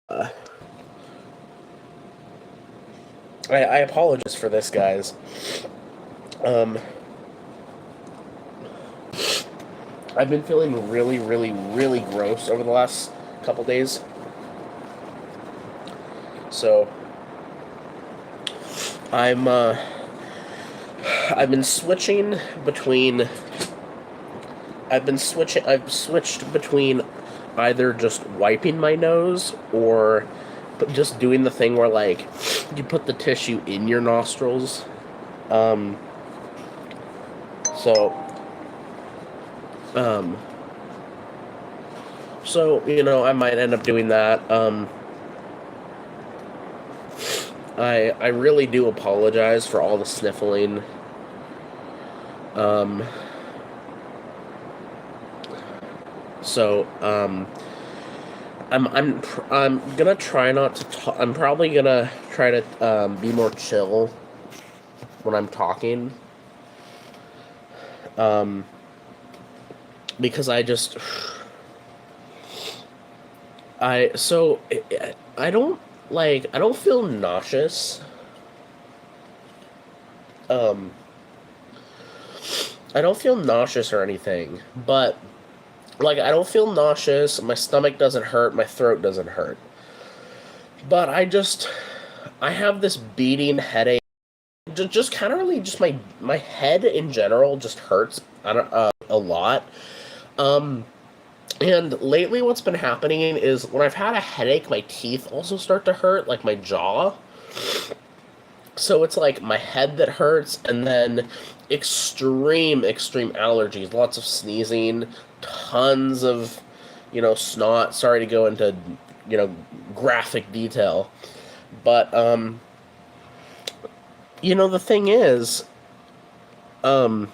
uh, I apologize for this, guys. Um, I've been feeling really, really, really gross over the last couple days. So I'm I've been switching between I've switched between either just wiping my nose or just doing the thing where, like, you put the tissue in your nostrils. Um so um I might end up doing that. I really do apologize for all the sniffling. Um so I'm gonna try not to talk. I'm probably gonna try to be more chill when I'm talking. Um because I so I don't I don't feel nauseous. Um I don't feel nauseous or anything, but like, I don't feel nauseous, my stomach doesn't hurt, my throat doesn't hurt. But I have this beating headache. Just kind of really just my head in general just hurts a lot. Um and lately what's been happening is when I've had a headache, my teeth also start to hurt, like my jaw. So it's like my head that hurts, and then extreme allergies, lots of sneezing, tons of, snot. Sorry to go into, you know, graphic detail. But the thing is, um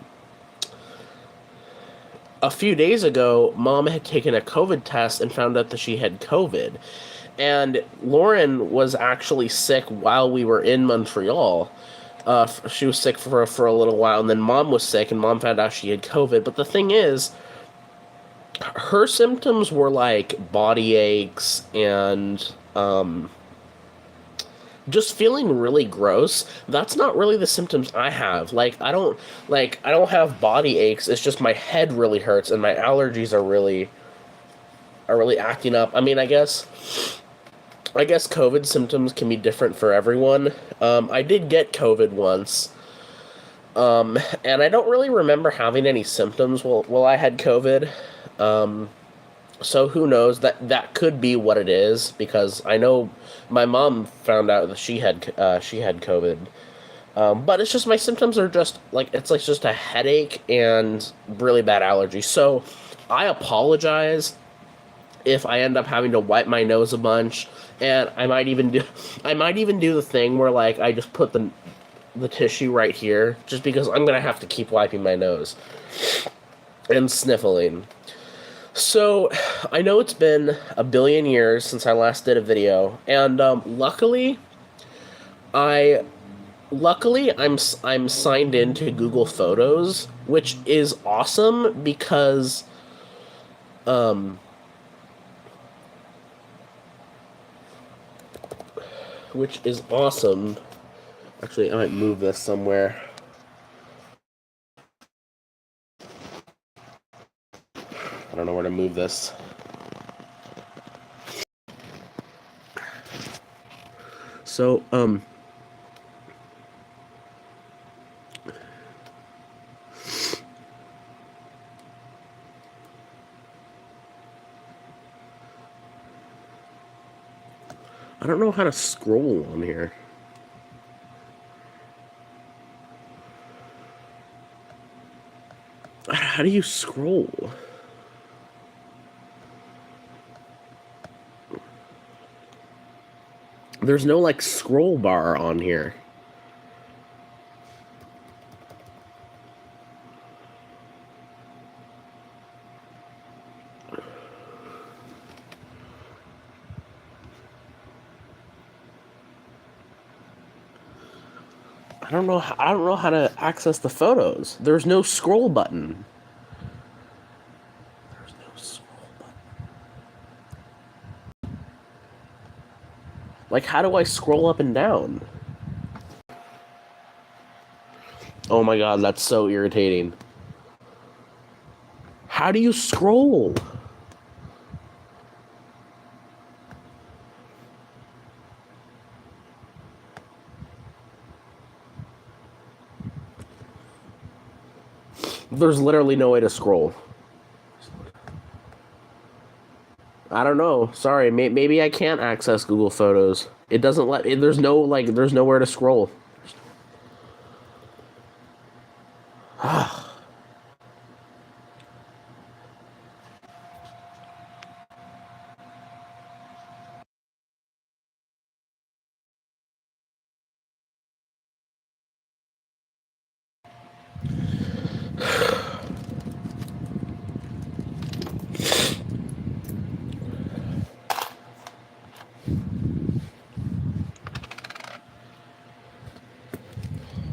a few days ago, Mom had taken a COVID test and found out that she had COVID. And Lauren was actually sick while we were in Montreal. She was sick for a little while, and then Mom was sick, and Mom found out she had COVID. But the thing is, her symptoms were like body aches and just feeling really gross. That's not really the symptoms I have. I don't have body aches. It's just my head really hurts, and my allergies are really acting up. I mean, I guess COVID symptoms can be different for everyone. I did get COVID once, and I don't really remember having any symptoms while I had COVID. Um, so who knows? That could be what it is, because I know my mom found out that she had COVID. But it's just my symptoms are just it's just a headache and really bad allergies. So I apologize if I end up having to wipe my nose a bunch, and I might even do the thing where, like, I just put the tissue right here, just because I'm gonna have to keep wiping my nose and sniffling. So I know it's been a billion years since I last did a video, and I I'm signed into Google Photos, which is awesome because um which is awesome. Actually, I might move this somewhere. I don't know where to move this. So, I don't know how to scroll on here. How do you scroll? There's no, like, scroll bar on here. I don't know how to access the photos. There's no scroll button. There's no scroll button. Like, how do I scroll up and down? Oh my god, that's so irritating. How do you scroll? There's literally no way to scroll. I don't know. Sorry, maybe I can't access Google Photos. It doesn't let. There's no like. There's nowhere to scroll.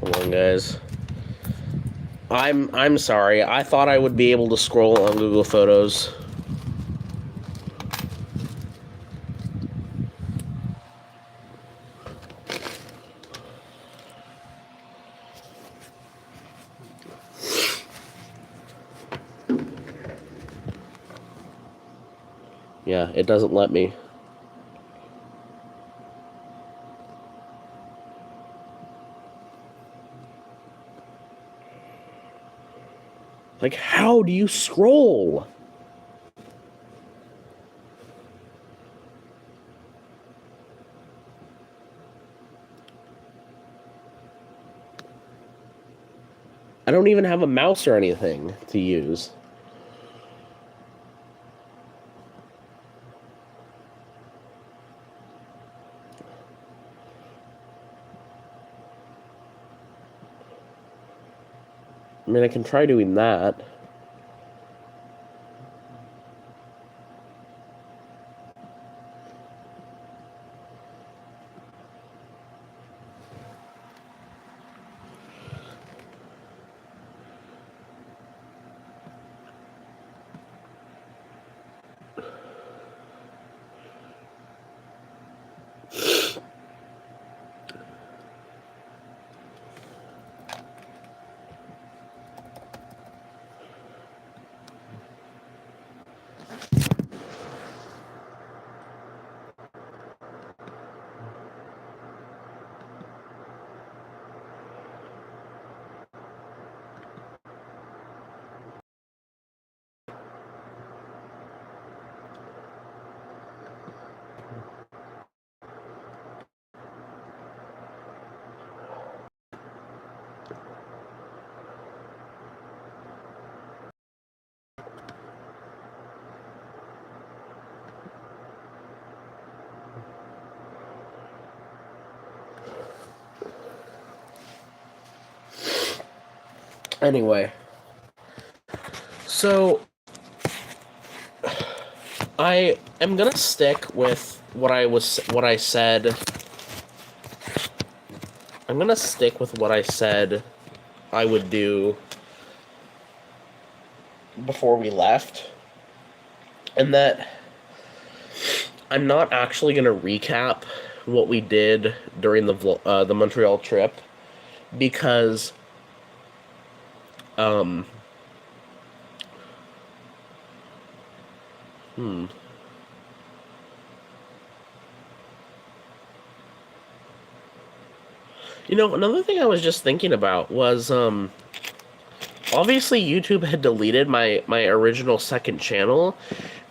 Hold on, guys. I'm sorry. I thought I would be able to scroll on Google Photos. Yeah, it doesn't let me. Like, how do you scroll? I don't even have a mouse or anything to use. I mean, I can try doing that. Anyway, so I am gonna stick with what I said. I'm gonna stick with what I said I would do before we left, and that I'm not actually gonna recap what we did during the Montreal trip because um hmm another thing I was just thinking about was obviously YouTube had deleted my original second channel,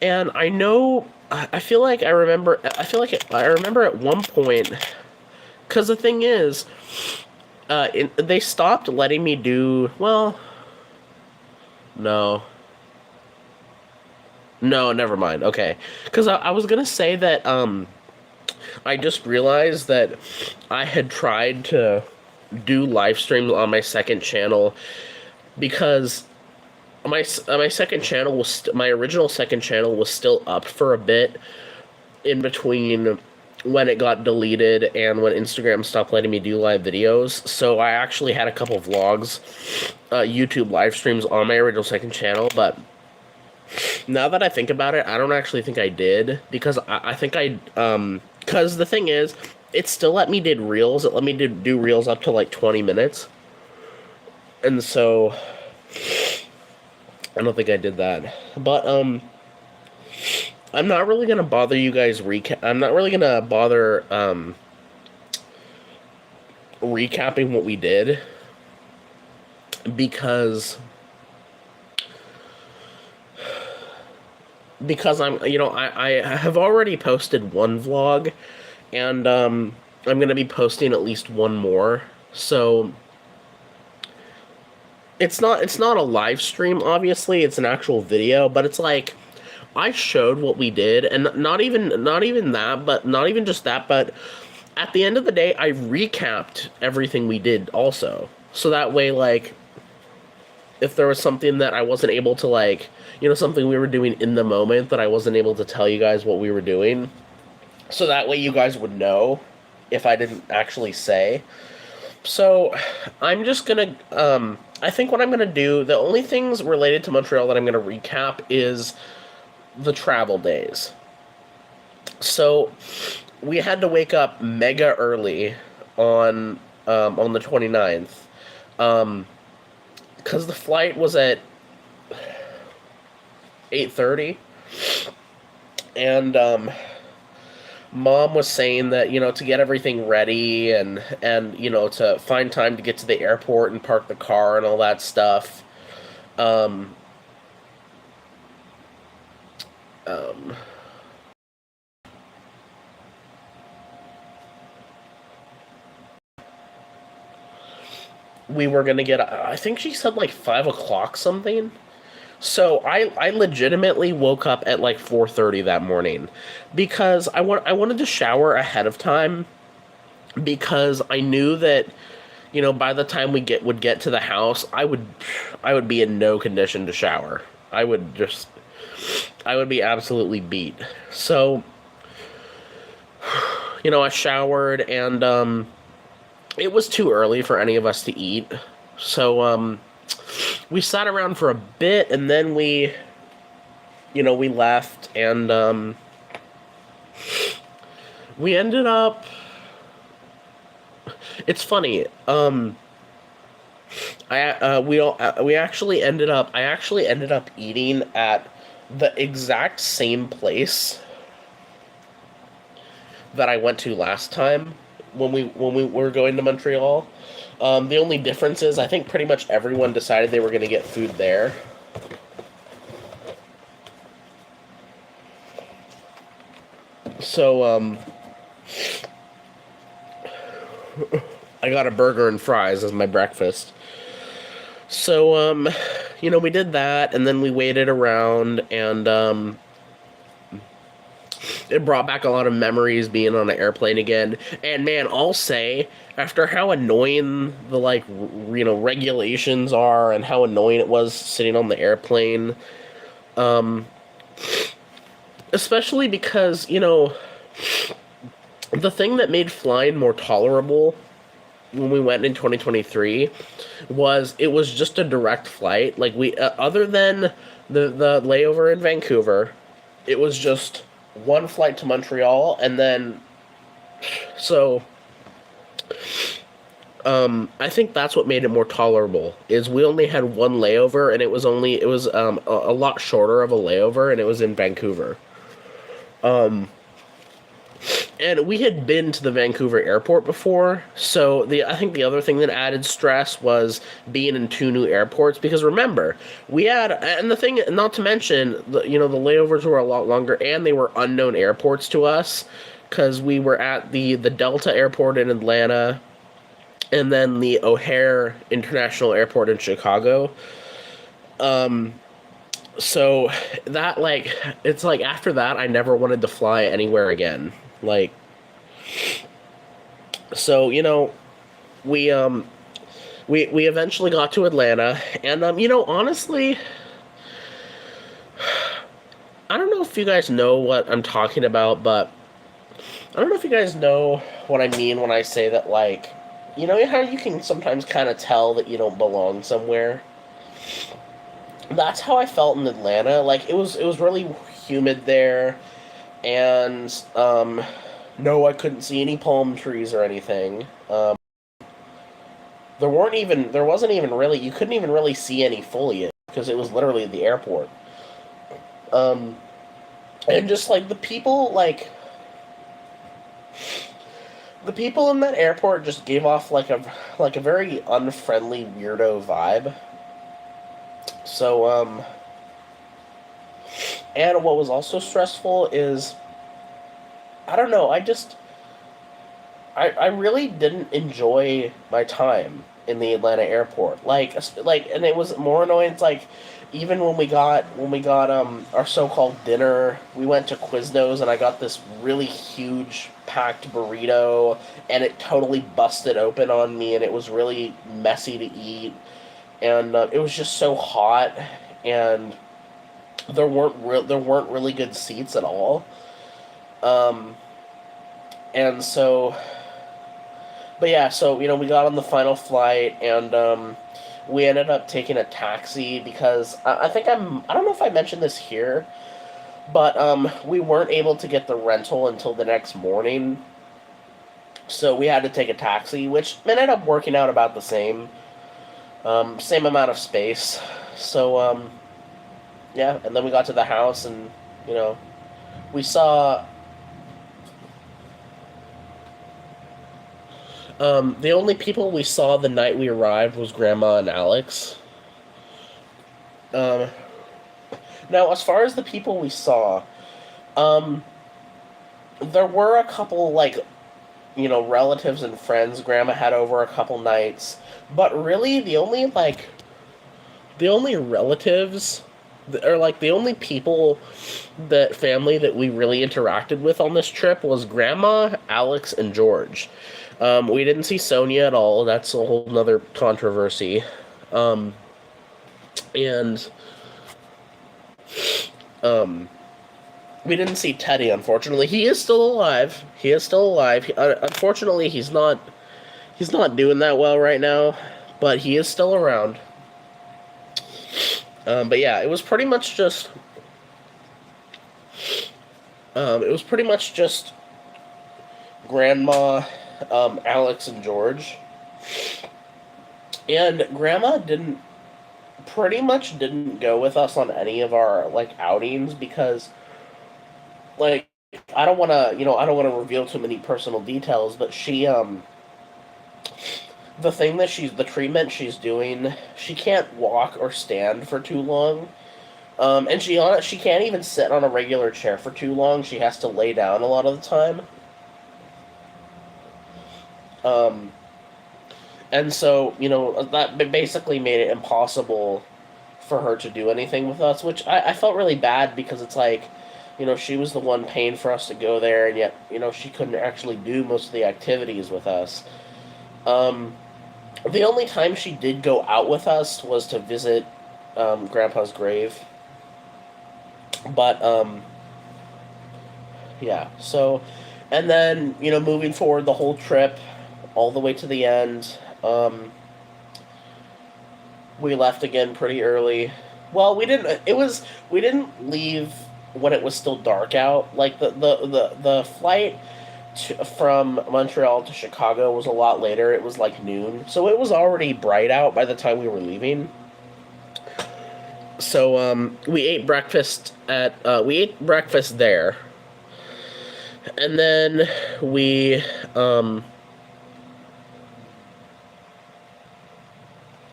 and I know I feel like I remember at one point, because the thing is they stopped letting me do, well, no, no, never mind. Okay, because I was gonna say that I just realized that I had tried to do live streams on my second channel because my second channel my original second channel was still up for a bit in between when it got deleted and when Instagram stopped letting me do live videos. So I actually had a couple vlogs, YouTube live streams on my original second channel, but now that I think about it, I don't actually think I did, because I think Because the thing is, it still let me did reels. It let me do reels up to like 20 minutes. And so I don't think I did that. But I'm not really gonna bother you guys I'm not really gonna bother recapping what we did because I have already posted one vlog, and I'm gonna be posting at least one more. So it's not a live stream, obviously. It's an actual video, but it's like I showed what we did, and not even that, but not even just that, but at the end of the day, I recapped everything we did also. So that way, like, if there was something that I wasn't able to, like, something we were doing in the moment that I wasn't able to tell you guys what we were doing, so that way you guys would know if I didn't actually say. So I'm just gonna I think what I'm gonna do, the only things related to Montreal that I'm gonna recap is the travel days. So we had to wake up mega early on the 29th, because the flight was at 8:30, and mom was saying that, to get everything ready, and to find time to get to the airport and park the car and all that stuff. um um we were gonna get, I think she said like 5 o'clock something. So I legitimately woke up at like 4:30 that morning, because I wanted to shower ahead of time, because I knew that, by the time would get to the house, I would be in no condition to shower. I would be absolutely beat. So, I showered, and it was too early for any of us to eat. So we sat around for a bit, and then we left, and we ended up. It's funny. We actually ended up. I actually ended up eating at the exact same place that I went to last time when we were going to Montreal. The only difference is I think pretty much everyone decided they were going to get food there. So I got a burger and fries as my breakfast. So we did that, and then we waited around, and it brought back a lot of memories being on an airplane again. And man, I'll say, after how annoying the, like, regulations are, and how annoying it was sitting on the airplane, especially because, the thing that made flying more tolerable when we went in 2023 was it was just a direct flight. Like, we other than the layover in Vancouver, it was just one flight to Montreal, and then so I think that's what made it more tolerable, is we only had one layover, and it was a lot shorter of a layover, and it was in Vancouver. And we had been to the Vancouver airport before, so I think the other thing that added stress was being in two new airports, because remember, and the thing, not to mention, the layovers were a lot longer, and they were unknown airports to us, because we were at the Delta airport in Atlanta, and then the O'Hare International Airport in Chicago. So that, like, it's like after that, I never wanted to fly anywhere again. Like, so, we eventually got to Atlanta, and honestly, I don't know if you guys know what I'm talking about, but I don't know if you guys know what I mean when I say that, like, how you can sometimes kind of tell that you don't belong somewhere. That's how I felt in Atlanta. Like, it was really humid there, and No, I couldn't see any palm trees or anything. There wasn't even really, you couldn't even really see any foliage because it was literally the airport. Um, and just like the people in that airport just gave off like a very unfriendly weirdo vibe. So and what was also stressful is I don't know, I really didn't enjoy my time in the Atlanta airport. And it was more annoying. It's like even when we got our so-called dinner, we went to Quiznos and I got this really huge packed burrito and it totally busted open on me and it was really messy to eat and it was just so hot and there weren't really good seats at all. Um, and so But yeah, so we got on the final flight, and we ended up taking a taxi because I don't know if I mentioned this here, but we weren't able to get the rental until the next morning, so we had to take a taxi, which ended up working out about the same amount of space. So yeah, and then we got to the house, and you know we saw the only people we saw the night we arrived was Grandma and Alex. Um, Now, as far as the people we saw, um, there were a couple relatives and friends Grandma had over a couple nights, but really the only relatives or like the only people that family that we really interacted with on this trip was Grandma, Alex, and George. We didn't see Sonia at all. That's a whole nother controversy. Um, and um, we didn't see Teddy. Unfortunately, he is still alive. He is still alive. Unfortunately, he's not doing that well right now, but he is still around. But yeah, it was pretty much just Grandma, Alex, and George, and Grandma didn't pretty much didn't go with us on any of our outings because like I don't want to reveal too many personal details, but the treatment she's doing, she can't walk or stand for too long. And she can't even sit on a regular chair for too long. She has to lay down a lot of the time. Um, and so that basically made it impossible for her to do anything with us, which I felt really bad because it's like, she was the one paying for us to go there, and yet she couldn't actually do most of the activities with us. Um, the only time she did go out with us was to visit Grandpa's grave, but yeah. So, and then moving forward the whole trip, all the way to the end. We left again pretty early. Well, we didn't. It was we didn't leave when it was still dark out. Like the flight from Montreal to Chicago was a lot later. It was like noon, so it was already bright out by the time we were leaving. So we ate breakfast there, and then we um,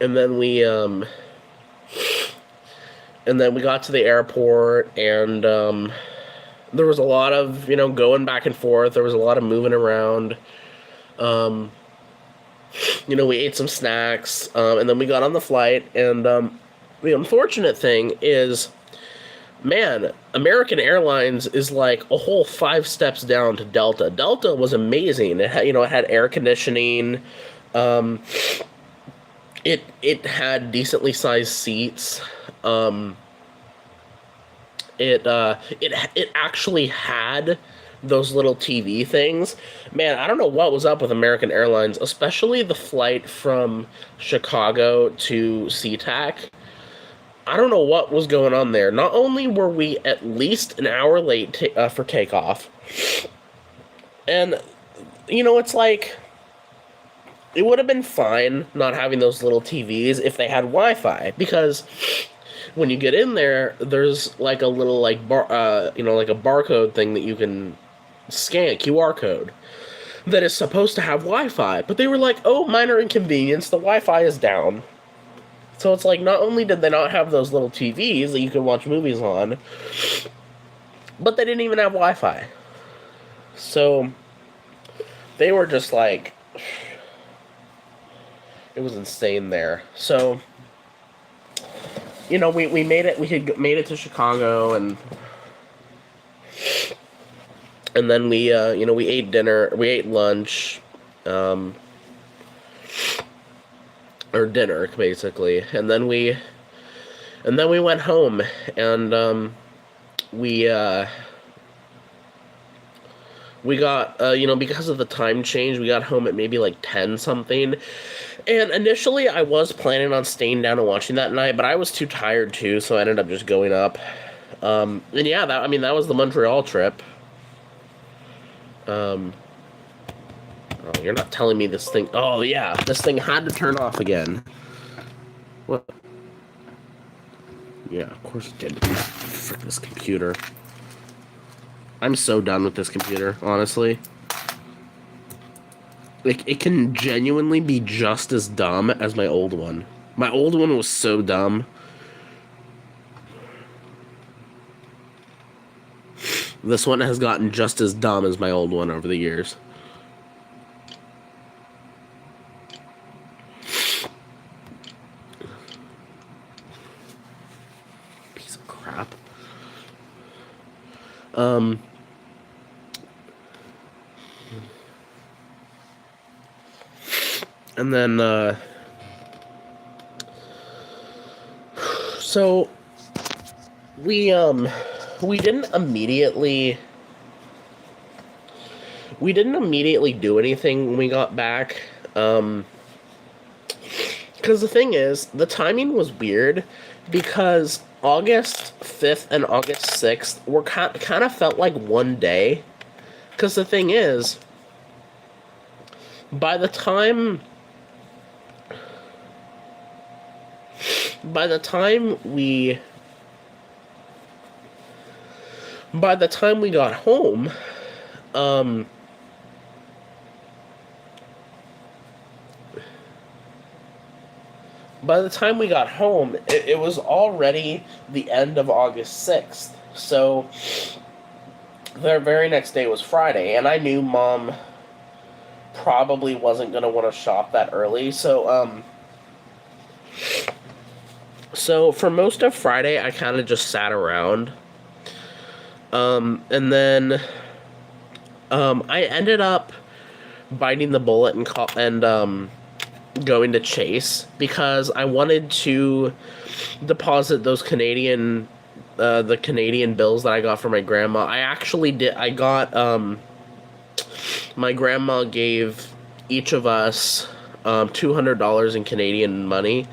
and then we and then we got to the airport, and there was a lot of going back and forth. There was a lot of moving around. Um, we ate some snacks, and then we got on the flight. And the unfortunate thing is, man, American Airlines is like a whole 5 steps down to Delta. Delta was amazing. It had it had air conditioning. Um, it had decently sized seats. Um, it actually had those little TV things. Man, I don't know what was up with American Airlines, especially the flight from Chicago to SeaTac. I don't know what was going on there. Not only were we at least an hour late for takeoff, And it's like it would have been fine not having those little TVs if they had Wi-Fi, because when you get in there, there's like a little like a barcode thing that you can scan, QR code, that is supposed to have Wi-Fi. But they were like, oh, minor inconvenience, the Wi-Fi is down. So it's like, not only did they not have those little TVs that you could watch movies on, but they didn't even have Wi-Fi. So they were just like, it was insane there. So, we made it. We had made it to Chicago, and then we ate dinner. We ate lunch, um, or dinner basically, and then we went home, and we we got because of the time change, we got home at maybe like 10 something. And initially I was planning on staying down and watching that night, but I was too tired too, so I ended up just going up. And yeah, that was the Montreal trip. Um, oh, you're not telling me this thing. Oh yeah, this thing had to turn off again. What? Yeah, of course it did. Frick this computer. I'm so done with this computer, honestly. Like, it can genuinely be just as dumb as my old one. My old one was so dumb. This one has gotten just as dumb as my old one over the years. Piece of crap. And then, so we we didn't immediately do anything when we got back. Because the thing is, the timing was weird, because August 5th and August 6th were kind of felt like one day. Because the thing is, by the time by the time we got home, um it was already the end of August 6th. So their very next day was Friday, and I knew Mom probably wasn't going to want to shop that early. So for most of Friday, I kind of just sat around. And then I ended up biting the bullet and going to Chase, because I wanted to deposit those the Canadian bills that I got from my grandma. I actually did. I got my grandma gave each of us $200 in Canadian money,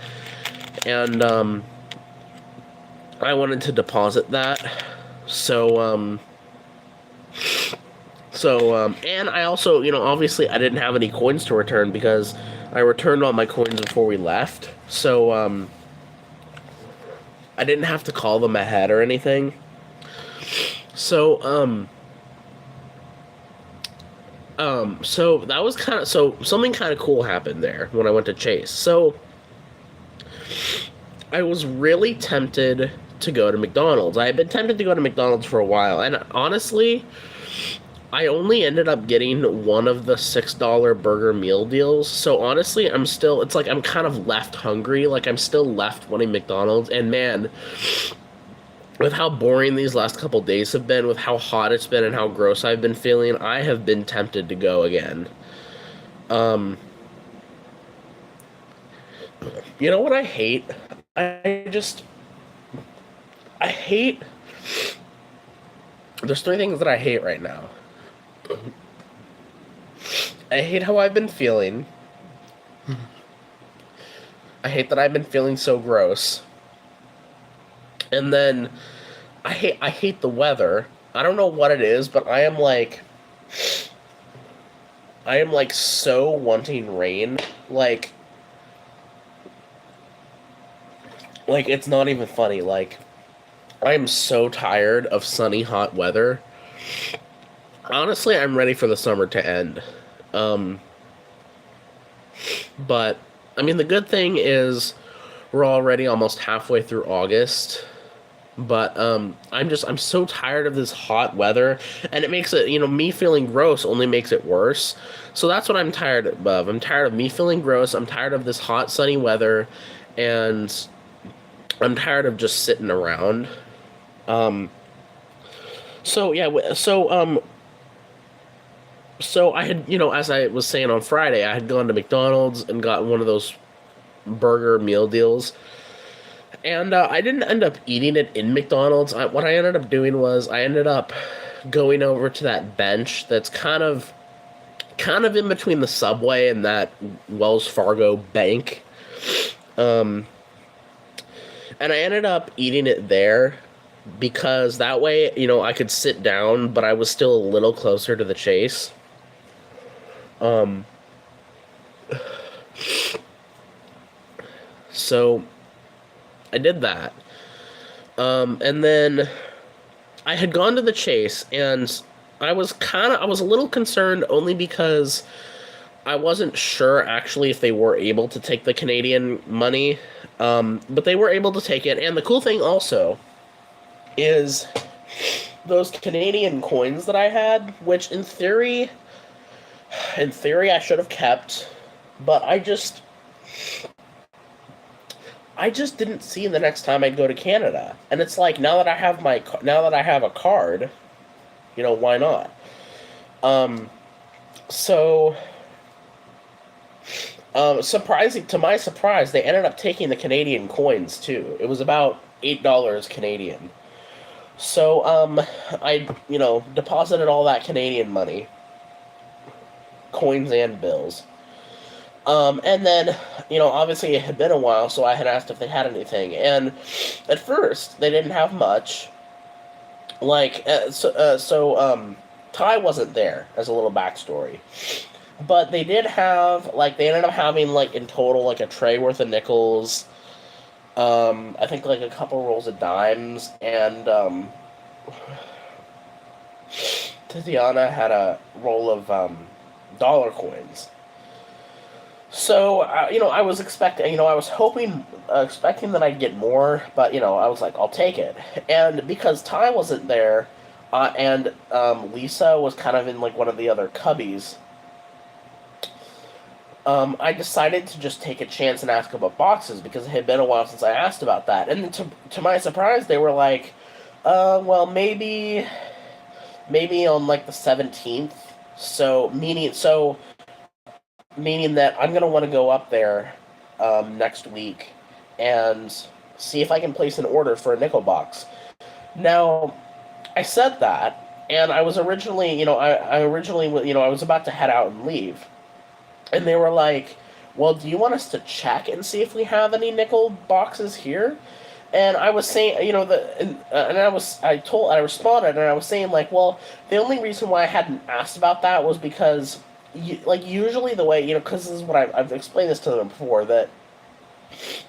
and I wanted to deposit that. And I also, obviously I didn't have any coins to return, because I returned all my coins before we left. So, I didn't have to call them ahead or anything. So, so that was something kind of cool happened there when I went to Chase. So, I was really tempted to go to McDonald's. I had been tempted to go to McDonald's for a while, and honestly, I only ended up getting one of the $6 burger meal deals. So honestly, it's like I'm kind of left hungry. Like, I'm still left wanting McDonald's. And man, with how boring these last couple days have been, with how hot it's been and how gross I've been feeling, I have been tempted to go again. You know what I hate? I hate, there's three things that I hate right now. I hate how I've been feeling. I hate that I've been feeling so gross. And then I hate the weather. I don't know what it is, but I am like, I am like so wanting rain. Like like it's not even funny. Like I am so tired of sunny hot weather. Honestly, I'm ready for the summer to end. Um but I mean the good thing is we're already almost halfway through August. But I'm so tired of this hot weather, and it makes it, me feeling gross only makes it worse. So that's what I'm tired of. I'm tired of me feeling gross. I'm tired of this hot sunny weather, and I'm tired of just sitting around. Um, so yeah, so I had, as I was saying on Friday, I had gone to McDonald's and gotten one of those burger meal deals. And I didn't end up eating it in McDonald's. What I ended up doing was I ended up going over to that bench that's kind of in between the subway and that Wells Fargo bank. Um, and I ended up eating it there because that way, I could sit down, but I was still a little closer to the chase. Um, so I did that. And then I had gone to the chase, and I was a little concerned only because I wasn't sure actually if they were able to take the Canadian money. But they were able to take it, and the cool thing also is those Canadian coins that I had, which in theory I should have kept, but I just didn't see the next time I'd go to Canada. And it's like now that I have a card, why not? Um so surprising to my surprise, they ended up taking the Canadian coins too. It was about $8 Canadian. So I deposited all that Canadian money, coins and bills. And then, obviously it had been a while, so I had asked if they had anything. And at first, they didn't have much. Ty wasn't there, as a little backstory. But they did have, they ended up having, in total, a tray worth of nickels. I think, a couple rolls of dimes. And, Tatiana had a roll of, dollar coins. So, I was expecting, I was expecting that I'd get more, but, I was like, I'll take it. And because Ty wasn't there, and Lisa was kind of in, one of the other cubbies, I decided to just take a chance and ask about boxes, because it had been a while since I asked about that. And to my surprise, they were like, well, maybe on, the 17th, meaning that I'm going to want to go up there next week and see if I can place an order for a nickel box. Now, I said that, and I was originally, I was about to head out and leave. And they were like, well, do you want us to check and see if we have any nickel boxes here? And I was saying, I responded, and I was saying, well, the only reason why I hadn't asked about that was because usually the way, because this is what I've explained this to them before, that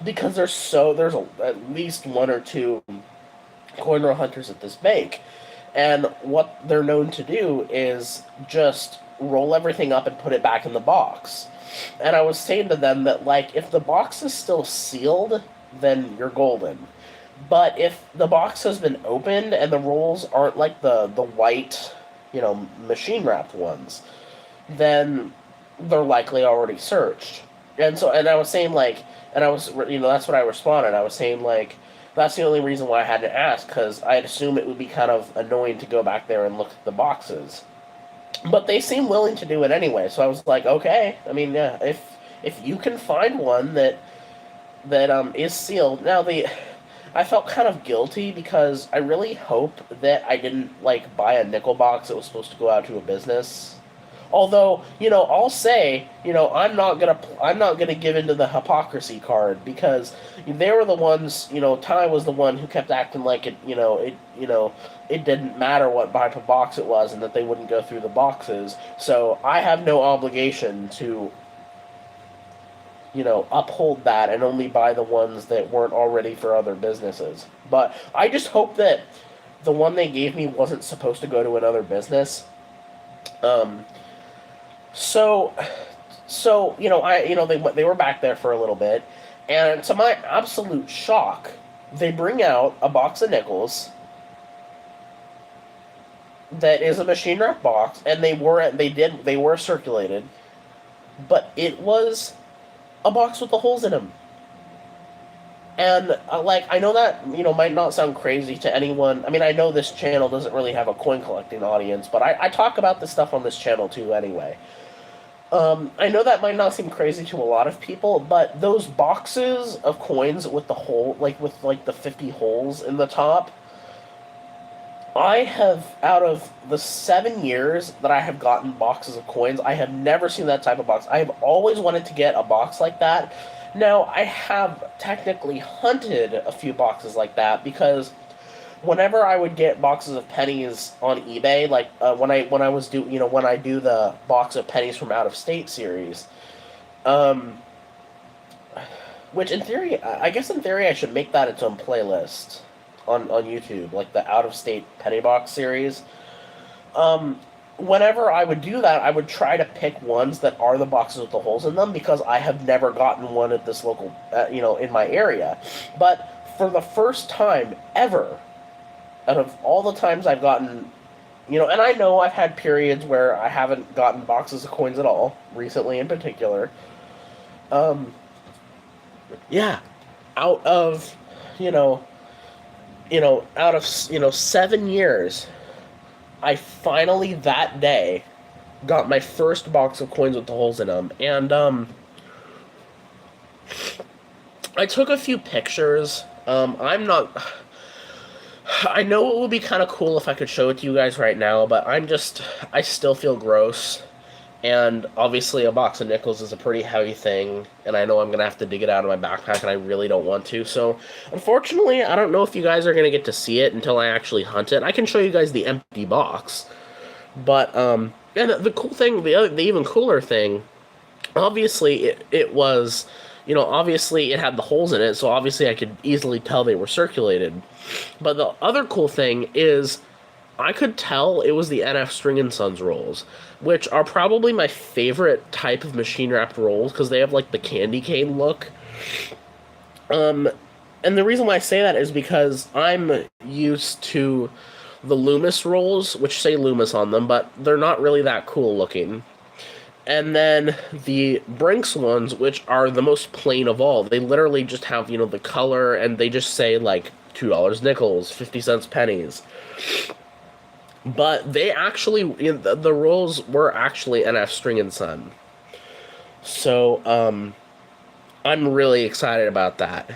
because there's at least one or two coin roll hunters at this bank, and what they're known to do is just roll everything up and put it back in the box. And I was saying to them that, if the box is still sealed, then you're golden. But if the box has been opened and the rolls aren't the white, machine wrapped ones, then they're likely already searched. And I was saying, that's what I responded. I was saying, that's the only reason why I had to ask, because I'd assume it would be kind of annoying to go back there and look at the boxes. But they seem willing to do it anyway, so I was like, okay. I mean, yeah, if you can find one that is sealed. Now, I felt kind of guilty because I really hope that I didn't buy a nickel box that was supposed to go out to a business. Although, I'll say, I'm not gonna give into the hypocrisy card, because they were the ones, Ty was the one who kept acting like it didn't matter what type of box it was and that they wouldn't go through the boxes. So I have no obligation to, uphold that and only buy the ones that weren't already for other businesses. But I just hope that the one they gave me wasn't supposed to go to another business. Um, so, they were back there for a little bit, and to my absolute shock, they bring out a box of nickels that is a machine wrap box, and they were circulated, but it was a box with the holes in them. And I know that might not sound crazy to anyone. I mean, I know this channel doesn't really have a coin collecting audience, but I talk about this stuff on this channel too anyway. I know that might not seem crazy to a lot of people, but those boxes of coins with the hole, with the 50 holes in the top, I have, out of the 7 years that I have gotten boxes of coins, I have never seen that type of box. I have always wanted to get a box like that. Now, I have technically hunted a few boxes like that, because whenever I would get boxes of pennies on eBay, when I do the box of pennies from Out of State series, which in theory, I guess in theory I should make that its own playlist on YouTube, like the Out of State penny box series. Whenever I would do that, I would try to pick ones that are the boxes with the holes in them, because I have never gotten one at this local, in my area. But for the first time ever, out of all the times I've gotten, and I know I've had periods where I haven't gotten boxes of coins at all, recently in particular. Yeah, out of, out of, 7 years, I finally, that day, got my first box of coins with the holes in them. And, I took a few pictures. I know it would be kind of cool if I could show it to you guys right now, but I still feel gross. And obviously a box of nickels is a pretty heavy thing, and I know I'm going to have to dig it out of my backpack, and I really don't want to. So, unfortunately, I don't know if you guys are going to get to see it until I actually hunt it. I can show you guys the empty box. But, and the cool thing, the even cooler thing, obviously it was, obviously it had the holes in it, so obviously I could easily tell they were circulated. But the other cool thing is, I could tell it was the NF String & Sons rolls, which are probably my favorite type of machine-wrapped rolls, because they have, the candy cane look. And the reason why I say that is because I'm used to the Loomis rolls, which say Loomis on them, but they're not really that cool looking. And then the Brinks ones, which are the most plain of all. They literally just have, the color, and they just say, $2 nickels, 50 cents pennies. But they actually, the rolls were actually NF String & Son. So, I'm really excited about that.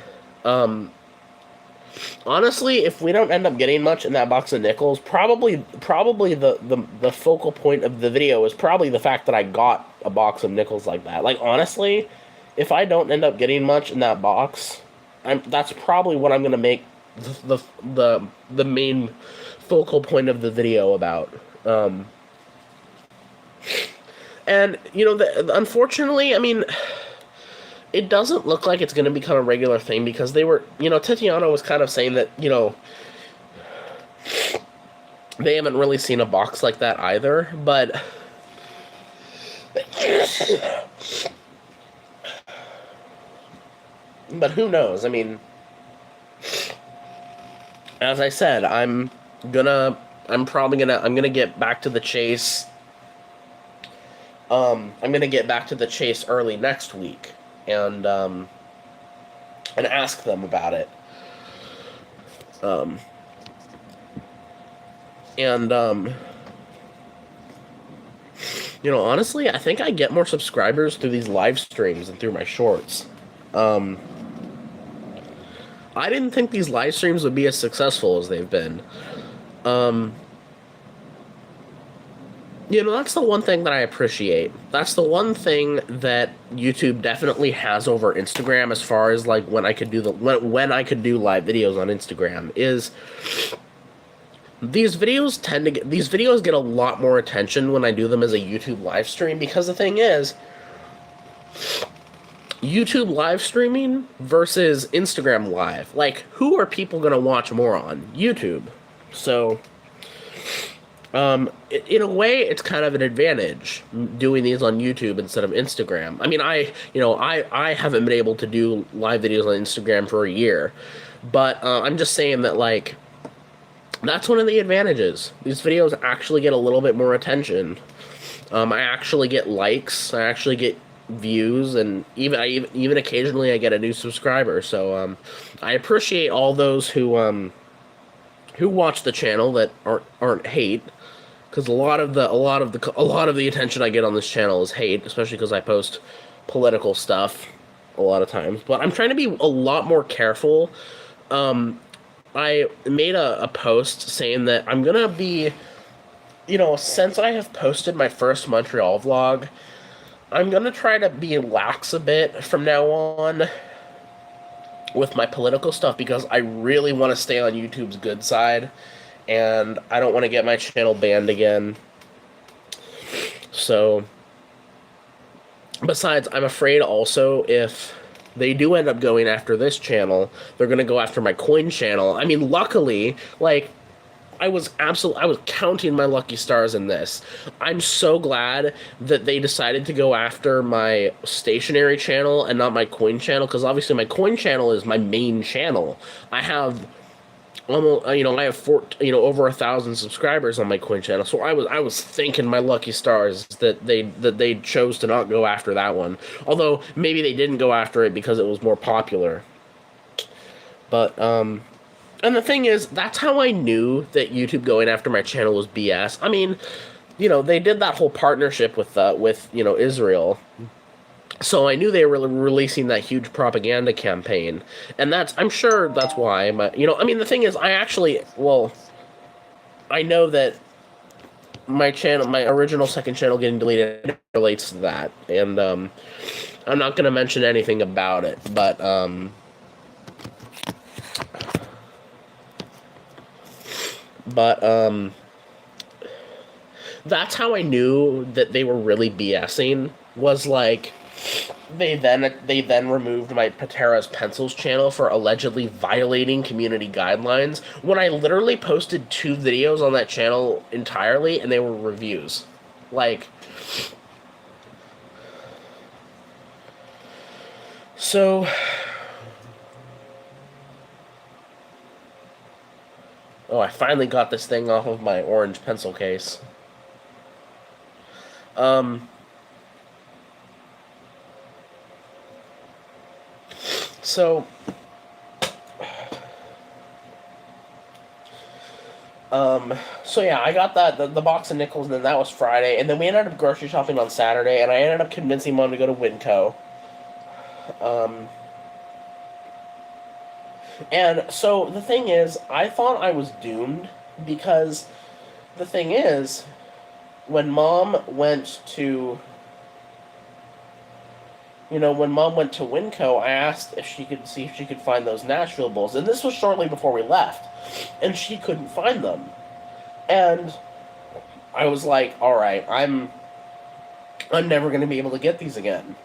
Honestly, if we don't end up getting much in that box of nickels, probably the focal point of the video is probably the fact that I got a box of nickels like that. Honestly, if I don't end up getting much in that box, that's probably what I'm gonna make the main focal point of the video about. And unfortunately, I mean, it doesn't look like it's going to become a regular thing, because they were, Titiano was kind of saying that, they haven't really seen a box like that either, but who knows? I mean, as I said, I'm gonna get back to the chase. I'm gonna get back to the chase early next week, and ask them about it. Honestly, I think I get more subscribers through these live streams than through my shorts. I didn't think these live streams would be as successful as they've been. That's the one thing that I appreciate. That's the one thing that YouTube definitely has over Instagram as far as like when I could do live videos on Instagram is these videos get a lot more attention when I do them as a YouTube live stream because the thing is YouTube live streaming versus Instagram live. Like who are people going to watch more on? YouTube. So in a way, it's kind of an advantage doing these on YouTube instead of Instagram. I mean, I haven't been able to do live videos on Instagram for a year, but I'm just saying that like that's one of the advantages. These videos actually get a little bit more attention. I actually get likes. I actually get views, and even occasionally I get a new subscriber. So I appreciate all those who watch the channel that aren't hate, because a lot of the attention I get on this channel is hate, especially because I post political stuff a lot of times. But I'm trying to be a lot more careful. I made a post saying that I'm gonna be, since I have posted my first Montreal vlog, I'm gonna try to be lax a bit from now on with my political stuff because I really want to stay on YouTube's good side, and I don't want to get my channel banned again. So, besides, I'm afraid also if they do end up going after this channel, they're going to go after my coin channel. I mean, luckily, like, I was counting my lucky stars in this. I'm so glad that they decided to go after my stationary channel and not my coin channel, because obviously my coin channel is my main channel. I have almost, I have over 1,000 subscribers on my coin channel, so I was thanking my lucky stars that they chose to not go after that one. Although maybe they didn't go after it because it was more popular. But and the thing is, that's how I knew that YouTube going after my channel was BS. I mean, they did that whole partnership with Israel. So I knew they were releasing that huge propaganda campaign. And I'm sure that's why. I mean, the thing is, I know that my original second channel getting deleted relates to that. And I'm not going to mention anything about it, but that's how I knew that they were really BSing. Was like they then removed my Patera's Pencils channel for allegedly violating community guidelines when I literally posted 2 videos on that channel entirely and they were reviews. Like, so oh, I finally got this thing off of my orange pencil case. So, so yeah, I got the box of nickels, and then that was Friday, and then we ended up grocery shopping on Saturday, and I ended up convincing Mom to go to Winco. And so the thing is, I thought I was doomed because the thing is, when Mom went to Winco, I asked if she could see if she could find those Nashville Bulls, and this was shortly before we left, and she couldn't find them. And I was like, all right, I'm never going to be able to get these again.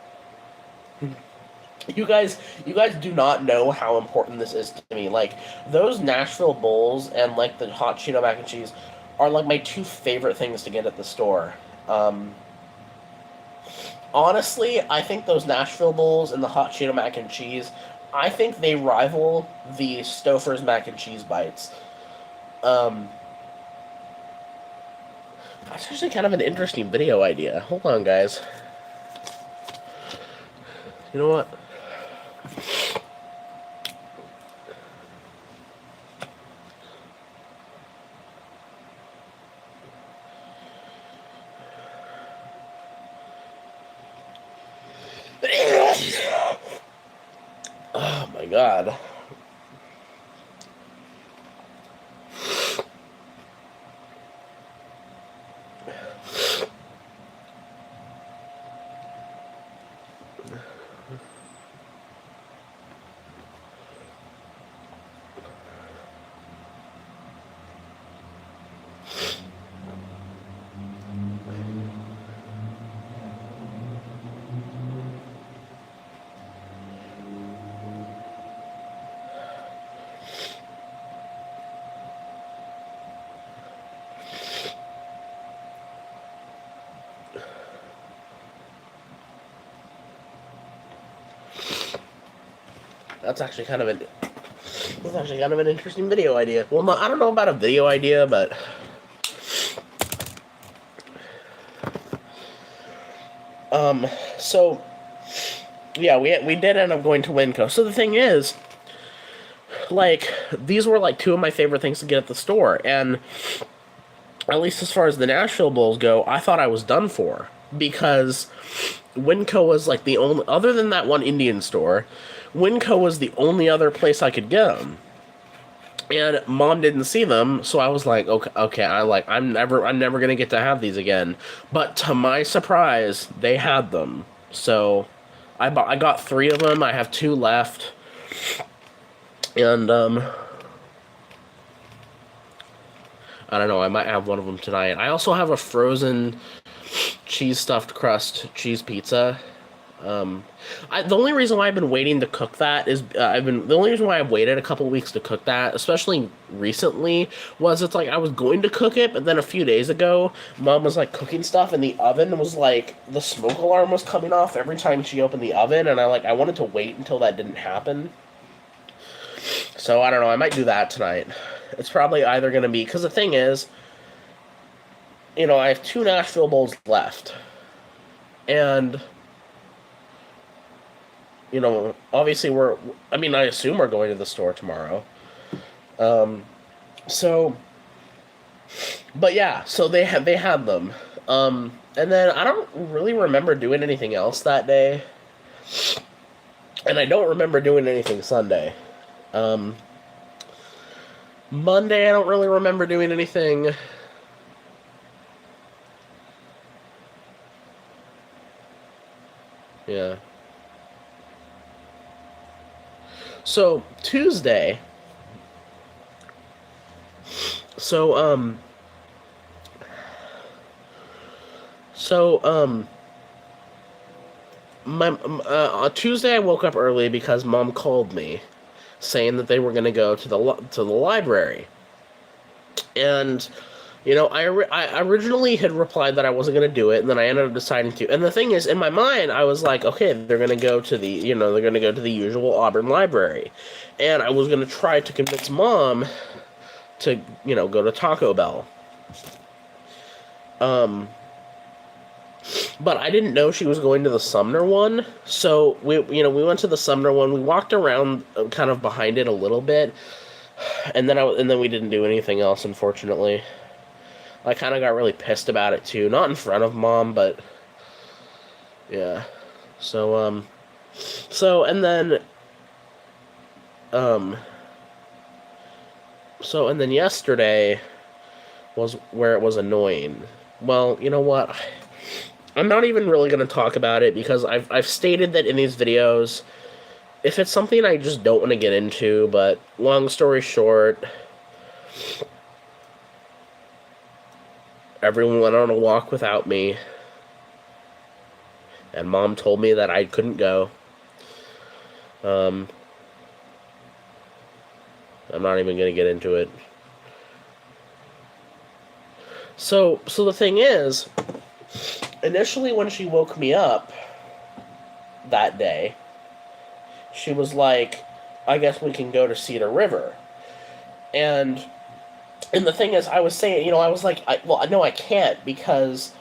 You guys do not know how important this is to me. Like, those Nashville Bulls and, like, the hot Cheeto mac and cheese are, like, my 2 favorite things to get at the store. Honestly, I think those Nashville Bulls and the hot Cheeto mac and cheese, I think they rival the Stouffer's mac and cheese bites. That's actually kind of an interesting video idea. Hold on, guys. You know what? Oh my god. that's actually kind of an interesting video idea. Well, no, I don't know about a video idea, but so yeah, we did end up going to Winco. So the thing is, like, these were like two of my favorite things to get at the store, and at least as far as the Nashville Bulls go, I thought I was done for because Winco was like the only, other than that one Indian store, Winco was the only other place I could get them. And Mom didn't see them, so I was like, okay, I'm never gonna get to have these again. But to my surprise, they had them. So I got 3 of them. I have 2 left, and I don't know. I might have one of them tonight. I also have a frozen cheese stuffed crust cheese pizza. The only reason why I've been waiting to cook that is the only reason why I've waited a couple of weeks to cook that, especially recently, was it's like I was going to cook it, but then a few days ago, Mom was like cooking stuff, and the oven was like the smoke alarm was coming off every time she opened the oven, and I wanted to wait until that didn't happen. So I don't know. I might do that tonight. It's probably either going to be because the thing is, I have 2 Nashville Bowls left, and obviously I assume we're going to the store tomorrow. So, but yeah, so they had them. And then I don't really remember doing anything else that day. And I don't remember doing anything Sunday. Monday, I don't really remember doing anything. Yeah. So, Tuesday. So, Tuesday I woke up early because Mom called me saying that they were going to go to the library. And I originally had replied that I wasn't going to do it, and then I ended up deciding to. And the thing is, in my mind, I was like, okay, they're going to go to the usual Auburn library. And I was going to try to convince Mom to, go to Taco Bell. But I didn't know she was going to the Sumner one, so we went to the Sumner one. We walked around kind of behind it a little bit, and then we didn't do anything else, unfortunately. I kind of got really pissed about it too, not in front of Mom, but yeah. So and then yesterday was where it was annoying. Well, you know what? I'm not even really going to talk about it because I've stated that in these videos, if it's something I just don't want to get into, but long story short, everyone went on a walk without me, and Mom told me that I couldn't go. I'm not even going to get into it. So the thing is, initially when she woke me up that day, she was like, I guess we can go to Cedar River. And the thing is, I was saying, I was like, no, I can't, because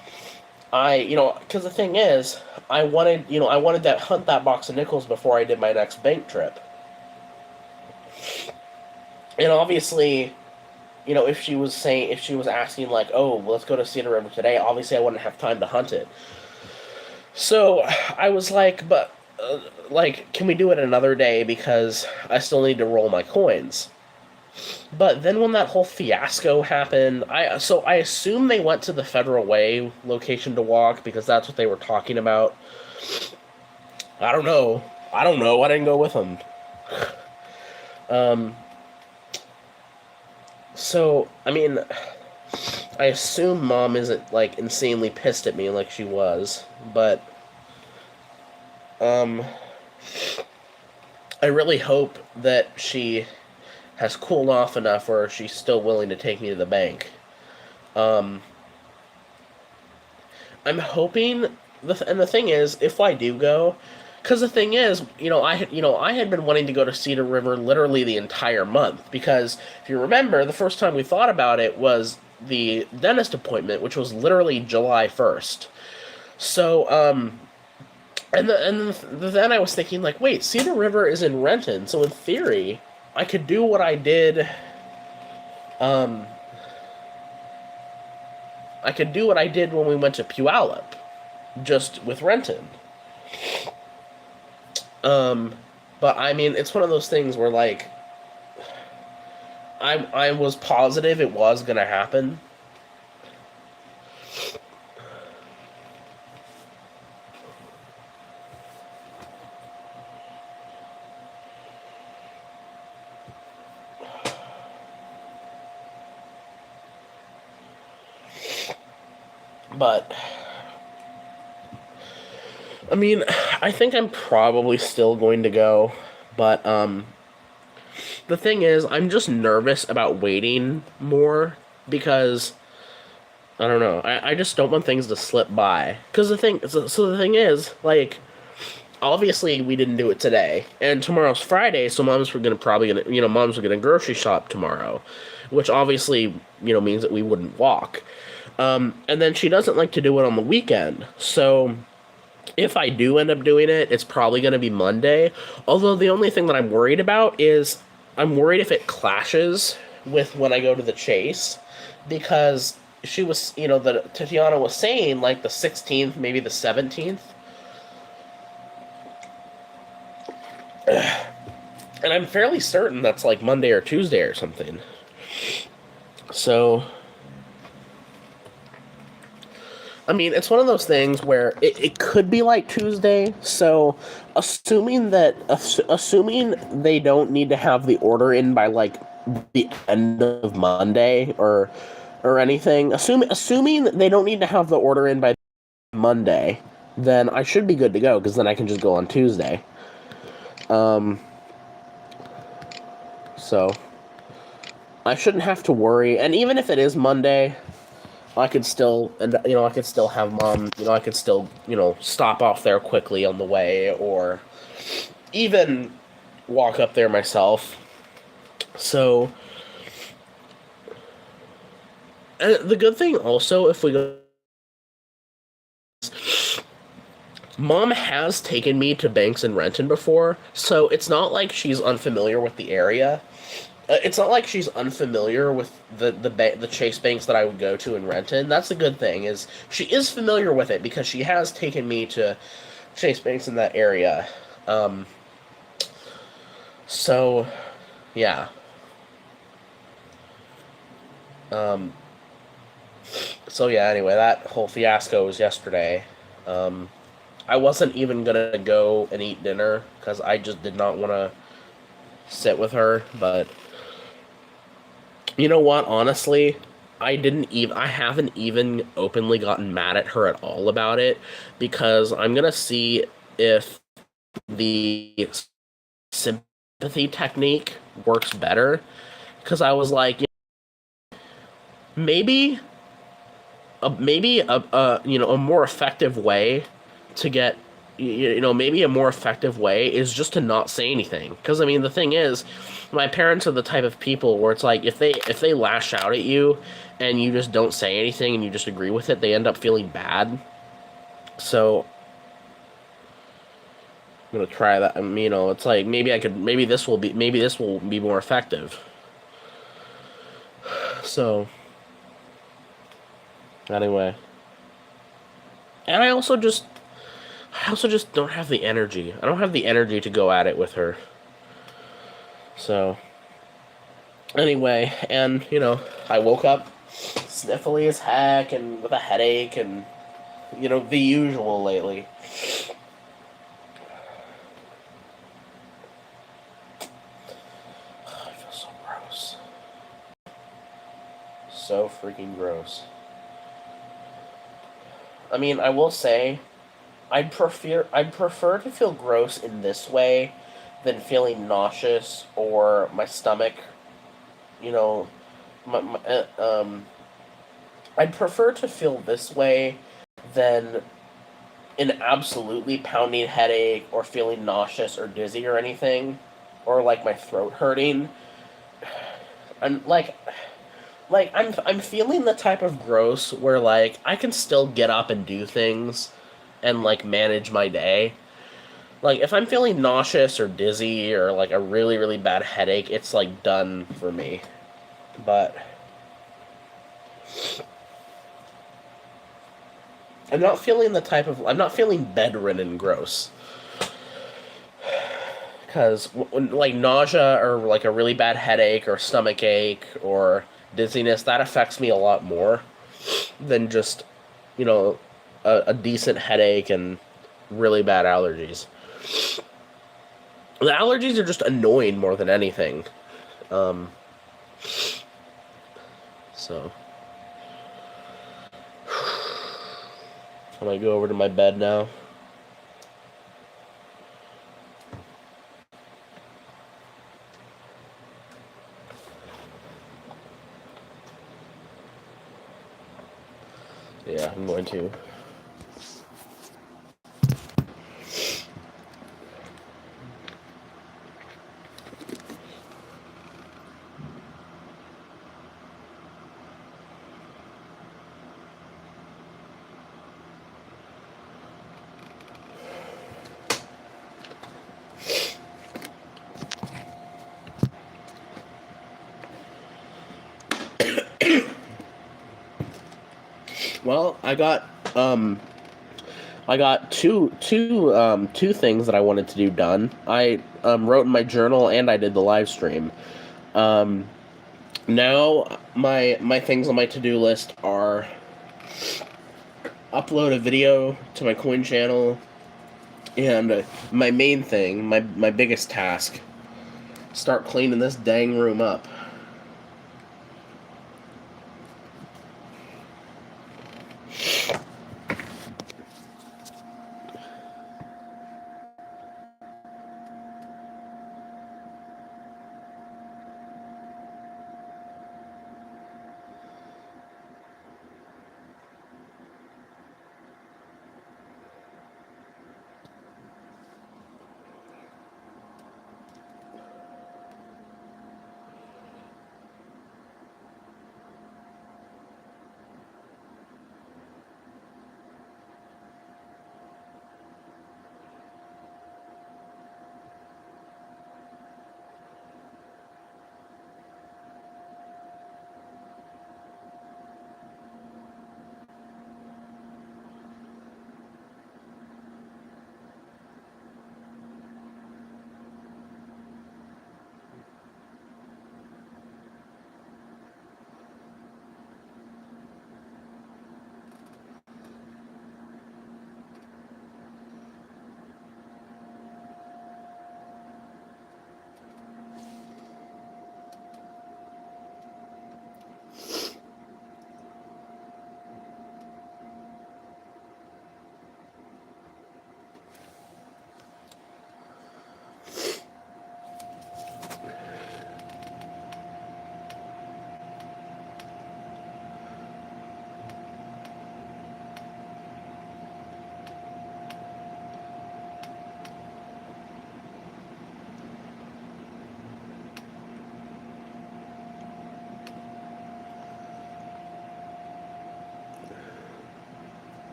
because the thing is, I wanted to hunt that box of nickels before I did my next bank trip. And obviously, if she was asking, like, oh, well, let's go to Cedar River today, obviously I wouldn't have time to hunt it. So I was like, but, can we do it another day, because I still need to roll my coins. But then when that whole fiasco happened, I assume they went to the Federal Way location to walk, because that's what they were talking about. I don't know. I didn't go with them. So, I mean, I assume Mom isn't, like, insanely pissed at me like she was, but, I really hope that she has cooled off enough where she's still willing to take me to the bank. I'm hoping, and the thing is, if I do go, Because the thing is, I had been wanting to go to Cedar River literally the entire month. Because if you remember, the first time we thought about it was the dentist appointment, which was literally July 1st. So, then I was thinking, like, wait, Cedar River is in Renton, so in theory, I could do what I did. Um, I could do what I did when we went to Puyallup, just with Renton. Um, but I mean, it's one of those things where like I was positive it was gonna happen. But I mean, I think I'm probably still going to go. But the thing is, I'm just nervous about waiting more because I don't know. I just don't want things to slip by. Because the thing is, like, obviously we didn't do it today, and tomorrow's Friday, so moms were gonna grocery shop tomorrow, which obviously means that we wouldn't walk. And then she doesn't like to do it on the weekend, so if I do end up doing it, it's probably gonna be Monday. Although the only thing that I'm worried about is I'm worried if it clashes with when I go to the Chase, because she was, that Tatiana was saying like the 16th, maybe the 17th. And I'm fairly certain that's like Monday or Tuesday or something. So, I mean, it's one of those things where it could be like Tuesday. So, assuming they don't need to have the order in by like the end of Monday or anything, assuming they don't need to have the order in by Monday, then I should be good to go because then I can just go on Tuesday. So I shouldn't have to worry. And even if it is Monday, I could still, and I could still have mom. I could still, stop off there quickly on the way, or even walk up there myself. So, and the good thing also, if we go, mom has taken me to Banks and Renton before, so it's not like she's unfamiliar with the area. It's not like she's unfamiliar with the Chase Banks that I would go to in Renton. That's the good thing, is she is familiar with it because she has taken me to Chase Banks in that area. Um, so yeah. Um, so yeah. Anyway, that whole fiasco was yesterday. Um, I wasn't even gonna go and eat dinner because I just did not want to sit with her, but you know what? Honestly, I haven't even openly gotten mad at her at all about it, because I'm gonna see if the sympathy technique works better. Because I was like, maybe a more effective way to get maybe a more effective way is just to not say anything. Because I mean, the thing is, my parents are the type of people where it's like, if they lash out at you and you just don't say anything and you just agree with it, they end up feeling bad. So I'm gonna try that. It's like, maybe this will be more effective. So anyway, and I also just don't have the energy. I don't have the energy to go at it with her. So anyway, and I woke up sniffly as heck and with a headache and the usual lately. I feel so gross. So freaking gross. I mean, I will say, I'd prefer to feel gross in this way than feeling nauseous or my stomach, you know, my I'd prefer to feel this way than an absolutely pounding headache or feeling nauseous or dizzy or anything, or like my throat hurting. I'm I'm feeling the type of gross where like I can still get up and do things and like manage my day. Like if I'm feeling nauseous or dizzy or like a really bad headache, it's like done for me. But I'm not feeling bedridden gross. Because like nausea or like a really bad headache or stomach ache or dizziness, that affects me a lot more than just, you know, a decent headache and really bad allergies. The allergies are just annoying more than anything. Um, so I might go over to my bed now. Yeah, I'm going to. Well, um I got two things that I wanted to do done. I wrote in my journal and I did the live stream. Um, Now my things on my to-do list are upload a video to my coin channel, and my main thing, my biggest task, start cleaning this dang room up.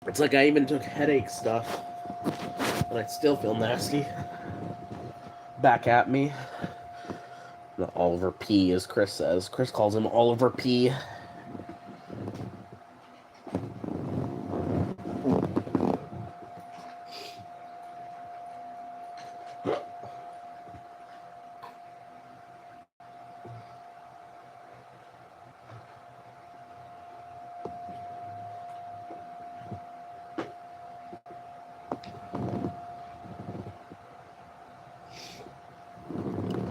It's like I even took headache stuff, and I still feel nasty. Back at me. Not Oliver P, as Chris says. Chris calls him Oliver P.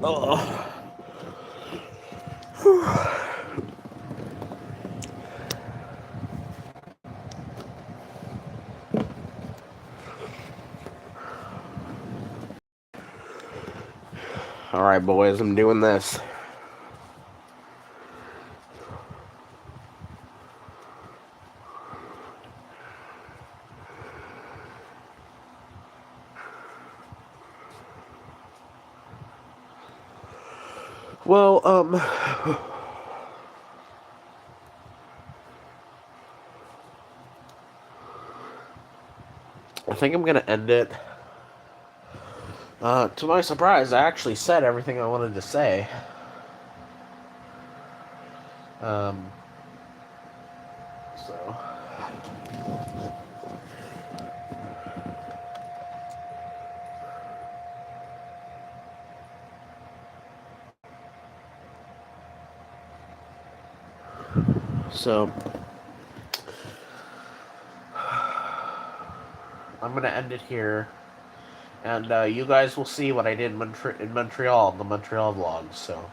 Oh. Alright, boys, I'm doing this. Well, I think I'm gonna end it. To my surprise, I actually said everything I wanted to say. Um, so. So. I'm gonna end it here. And you guys will see what I did in Montreal, the Montreal vlog. So.